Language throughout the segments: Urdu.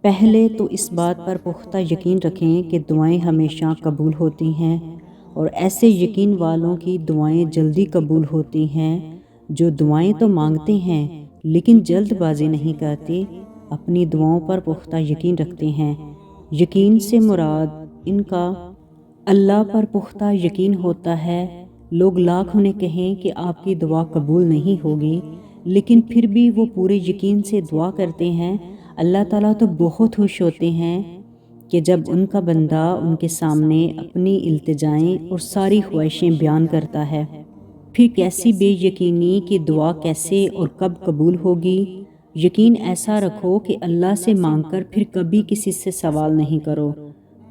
پہلے تو اس بات پر پختہ یقین رکھیں کہ دعائیں ہمیشہ قبول ہوتی ہیں، اور ایسے یقین والوں کی دعائیں جلدی قبول ہوتی ہیں جو دعائیں تو مانگتے ہیں لیکن جلد بازی نہیں کرتے، اپنی دعاؤں پر پختہ یقین رکھتے ہیں۔ یقین سے مراد ان کا اللہ پر پختہ یقین ہوتا ہے۔ لوگ لاکھ انہیں کہیں کہ آپ کی دعا قبول نہیں ہوگی، لیکن پھر بھی وہ پورے یقین سے دعا کرتے ہیں۔ اللہ تعالیٰ تو بہت خوش ہوتے ہیں کہ جب ان کا بندہ ان کے سامنے اپنی التجائیں اور ساری خواہشیں بیان کرتا ہے۔ پھر کیسی بے یقینی کہ دعا کیسے اور کب قبول ہوگی۔ یقین ایسا رکھو کہ اللہ سے مانگ کر پھر کبھی کسی سے سوال نہیں کرو۔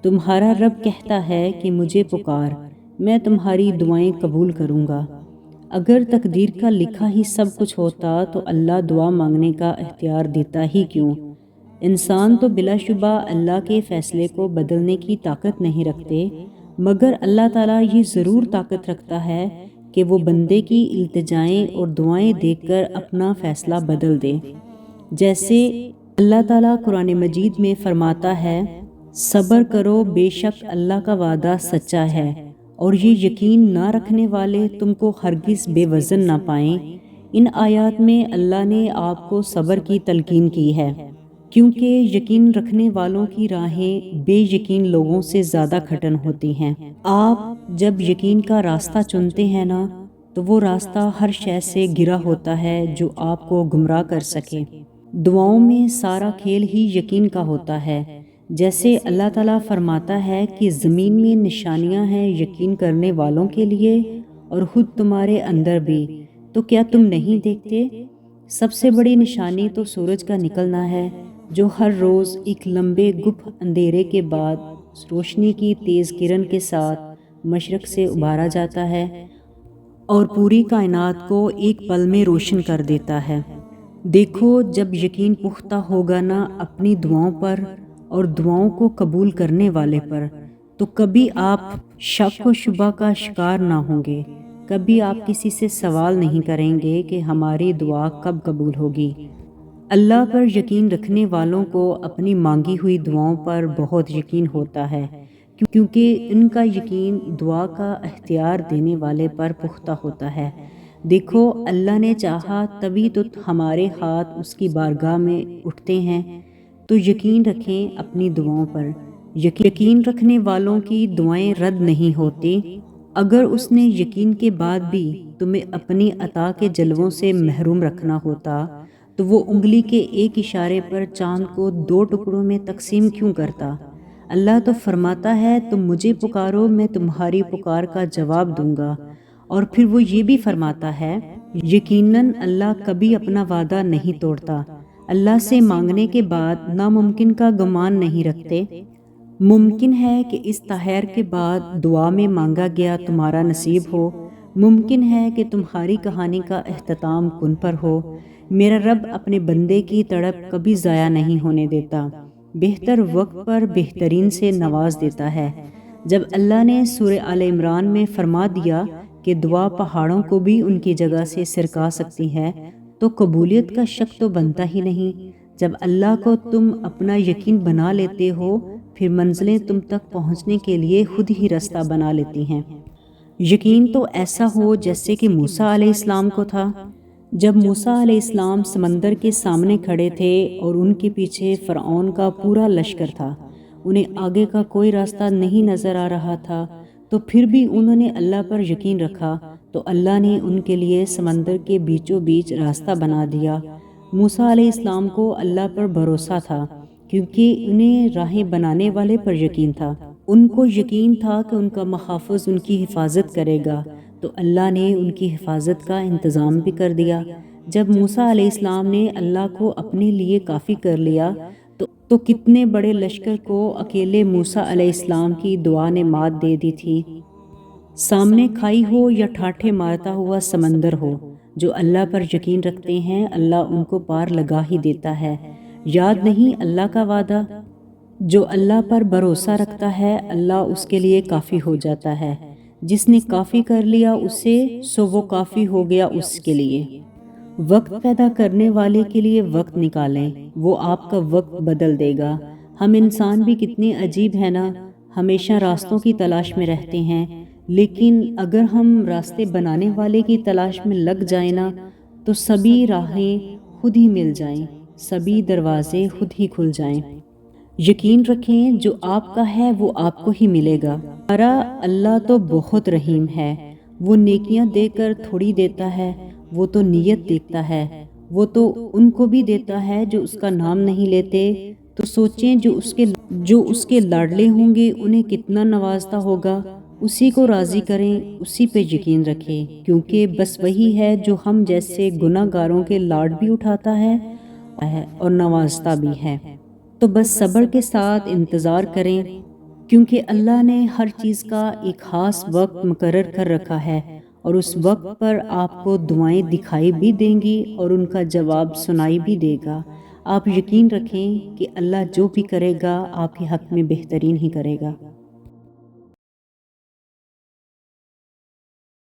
تمہارا رب کہتا ہے کہ مجھے پکار، میں تمہاری دعائیں قبول کروں گا۔ اگر تقدیر کا لکھا ہی سب کچھ ہوتا تو اللہ دعا مانگنے کا اختیار دیتا ہی کیوں؟ انسان تو بلا شبہ اللہ کے فیصلے کو بدلنے کی طاقت نہیں رکھتے، مگر اللہ تعالیٰ یہ ضرور طاقت رکھتا ہے کہ وہ بندے کی التجائیں اور دعائیں دیکھ کر اپنا فیصلہ بدل دے۔ جیسے اللہ تعالیٰ قرآن مجید میں فرماتا ہے، صبر کرو، بے شک اللہ کا وعدہ سچا ہے، اور یہ یقین نہ رکھنے والے تم کو ہرگز بے وزن نہ پائیں۔ ان آیات میں اللہ نے آپ کو صبر کی تلقین کی ہے، کیونکہ یقین رکھنے والوں کی راہیں بے یقین لوگوں سے زیادہ کھٹن ہوتی ہیں۔ آپ جب یقین کا راستہ چنتے ہیں نا، تو وہ راستہ ہر شے سے گھرا ہوتا ہے جو آپ کو گمراہ کر سکے۔ دعاؤں میں سارا کھیل ہی یقین کا ہوتا ہے۔ جیسے اللہ تعالیٰ فرماتا ہے کہ زمین میں نشانیاں ہیں یقین کرنے والوں کے لیے، اور خود تمہارے اندر بھی، تو کیا تم نہیں دیکھتے؟ سب سے بڑی نشانی تو سورج کا نکلنا ہے، جو ہر روز ایک لمبے گپ اندھیرے کے بعد روشنی کی تیز کرن کے ساتھ مشرق سے ابھارا جاتا ہے اور پوری کائنات کو ایک پل میں روشن کر دیتا ہے۔ دیکھو، جب یقین پختہ ہوگا نا اپنی دعاؤں پر اور دعاؤں کو قبول کرنے والے پر، تو کبھی آپ شک و شبہ کا شکار نہ ہوں گے، کبھی آپ کسی سے سوال نہیں کریں گے کہ ہماری دعا کب قبول ہوگی۔ اللہ پر یقین رکھنے والوں کو اپنی مانگی ہوئی دعاؤں پر بہت یقین ہوتا ہے، کیونکہ ان کا یقین دعا کا اختیار دینے والے پر پختہ ہوتا ہے۔ دیکھو، اللہ نے چاہا تبھی تو ہمارے ہاتھ اس کی بارگاہ میں اٹھتے ہیں۔ تو یقین رکھیں اپنی دعاؤں پر۔ یقین رکھنے والوں کی دعائیں رد نہیں ہوتی۔ اگر اس نے یقین کے بعد بھی تمہیں اپنی عطا کے جلووں سے محروم رکھنا ہوتا تو وہ انگلی کے ایک اشارے پر چاند کو 2 ٹکڑوں میں تقسیم کیوں کرتا؟ اللہ تو فرماتا ہے، تم مجھے پکارو، میں تمہاری پکار کا جواب دوں گا۔ اور پھر وہ یہ بھی فرماتا ہے، یقیناً اللہ کبھی اپنا وعدہ نہیں توڑتا۔ اللہ سے مانگنے کے بعد ناممکن کا گمان نہیں رکھتے۔ ممکن ہے کہ اس تحیر کے بعد دعا میں مانگا گیا تمہارا نصیب ہو، ممکن ہے کہ تمہاری کہانی کا اختتام کن پر ہو۔ میرا رب اپنے بندے کی تڑپ کبھی ضائع نہیں ہونے دیتا، بہتر وقت پر بہترین سے نواز دیتا ہے۔ جب اللہ نے سورہ آل عمران میں فرما دیا کہ دعا پہاڑوں کو بھی ان کی جگہ سے سرکا سکتی ہے، تو قبولیت کا شک تو بنتا ہی نہیں۔ جب اللہ کو تم اپنا یقین بنا لیتے ہو، پھر منزلیں تم تک پہنچنے کے لیے خود ہی راستہ بنا لیتی ہیں۔ یقین تو ایسا ہو جیسے کہ موسیٰ علیہ السلام کو تھا۔ جب موسیٰ علیہ السلام سمندر کے سامنے کھڑے تھے اور ان کے پیچھے فرعون کا پورا لشکر تھا، انہیں آگے کا کوئی راستہ نہیں نظر آ رہا تھا، تو پھر بھی انہوں نے اللہ پر یقین رکھا، تو اللہ نے ان کے لیے سمندر کے بیچوں بیچ راستہ بنا دیا۔ موسیٰ علیہ السلام کو اللہ پر بھروسہ تھا، کیونکہ انہیں راہیں بنانے والے پر یقین تھا۔ ان کو یقین تھا کہ ان کا محافظ ان کی حفاظت کرے گا، تو اللہ نے ان کی حفاظت کا انتظام بھی کر دیا۔ جب موسیٰ علیہ السلام نے اللہ کو اپنے لیے کافی کر لیا تو کتنے بڑے لشکر کو اکیلے موسیٰ علیہ السلام کی دعا نے مات دے دی تھی۔ سامنے کھائی ہو یا ٹھاٹھے مارتا ہوا سمندر ہو، جو اللہ پر یقین رکھتے ہیں اللہ ان کو پار لگا ہی دیتا ہے۔ یاد نہیں اللہ کا وعدہ؟ جو اللہ پر بھروسہ رکھتا ہے اللہ اس کے لیے کافی ہو جاتا ہے۔ جس نے کافی کر لیا اسے، سو وہ کافی ہو گیا اس کے لیے۔ وقت پیدا کرنے والے کے لیے وقت نکالیں، وہ آپ کا وقت بدل دے گا۔ ہم انسان بھی کتنے عجیب ہیں نا، ہمیشہ راستوں کی تلاش میں رہتے ہیں، لیکن اگر ہم راستے بنانے والے کی تلاش میں لگ جائیں نا تو سبھی راہیں خود ہی مل جائیں، سبھی دروازے خود ہی کھل جائیں۔ یقین رکھیں جو آپ کا ہے وہ آپ کو ہی ملے گا۔ ہمارا اللہ تو بہت رحیم ہے، وہ نیکیاں دے کر تھوڑی دیتا ہے، وہ تو نیت دیکھتا ہے۔ وہ تو ان کو بھی دیتا ہے جو اس کا نام نہیں لیتے، تو سوچیں جو اس کے لاڈلے ہوں گے انہیں کتنا نوازتا ہوگا۔ اسی کو راضی کریں، اسی پہ یقین رکھیں، کیونکہ بس وہی ہے جو ہم جیسے گناہ گاروں کے لاڈ بھی اٹھاتا ہے اور نوازتا بھی ہے۔ تو بس صبر کے ساتھ انتظار کریں، کیونکہ اللہ نے ہر چیز کا ایک خاص وقت مقرر کر رکھا ہے، اور اس وقت پر آپ کو دعائیں دکھائی بھی دیں گی اور ان کا جواب سنائی بھی دے گا۔ آپ یقین رکھیں کہ اللہ جو بھی کرے گا آپ کے حق میں بہترین ہی کرے گا۔